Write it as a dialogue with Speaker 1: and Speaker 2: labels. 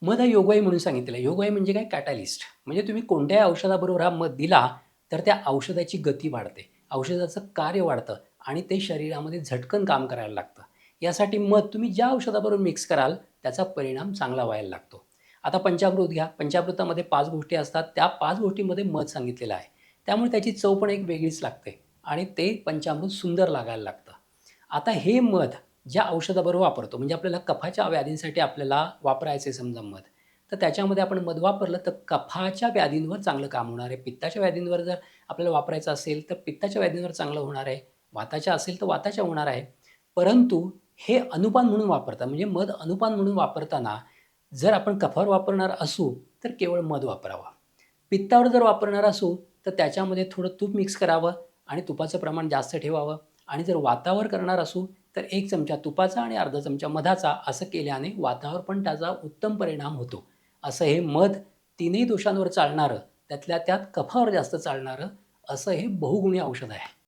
Speaker 1: मध हा योगवायू म्हणून सांगितलेलं आहे. योगवायू म्हणजे काय? कॅटॅलिस्ट. म्हणजे तुम्ही कोणत्याही औषधाबरोबर हा मध दिला, तर त्या औषधाची गती वाढते. औषधाचं कार्य वाढतं आणि ते शरीरामध्ये झटकन काम करायला लागतं. यासाठी मध तुम्ही ज्या औषधाबरोबर मिक्स कराल, त्याचा परिणाम चांगला व्हायला लागतो. आता पंचामृत घ्या. पंचामृतामध्ये 5 गोष्टी असतात. त्या 5 गोष्टींमध्ये मध सांगितलेलं आहे. त्यामुळे त्याची चव पण एक वेगळीच लागते आणि ते पंचामृत सुंदर लागायला लागतं. आता हे मध ज्या औषधाबरोबर वापरतो, म्हणजे आपल्याला कफाच्या व्याधींसाठी आपल्याला वापरायचं आहे समजा मध, तर त्याच्यामध्ये आपण मध वापरलं तर कफाच्या व्याधींवर चांगलं काम होणार आहे. पित्ताच्या व्याधींवर जर आपल्याला वापरायचं असेल, तर पित्ताच्या व्याधींवर चांगलं होणार आहे. वाताच्या असेल तर वाताच्या होणार आहे. परंतु हे अनुपान म्हणून वापरतात. म्हणजे मध अनुपान म्हणून वापरताना जर आपण कफावर वापरणार असू, तर केवळ मध वापरावं. पित्तावर जर वापरणार असू, तर त्याच्यामध्ये थोडं तूप मिक्स करावं आणि तुपाचं प्रमाण जास्त ठेवावं आणि जर वातावर करणार असू, तर 1 चमचा तुपाचा आणि अर्धा चमचा मधाचा असं केल्याने वातावर पण त्याचा उत्तम परिणाम होतो. असं हे मध तीनही दोषांवर चालणारं, त्यातल्या त्यात कफावर जास्त चालणारं असं हे बहुगुणी औषध आहे.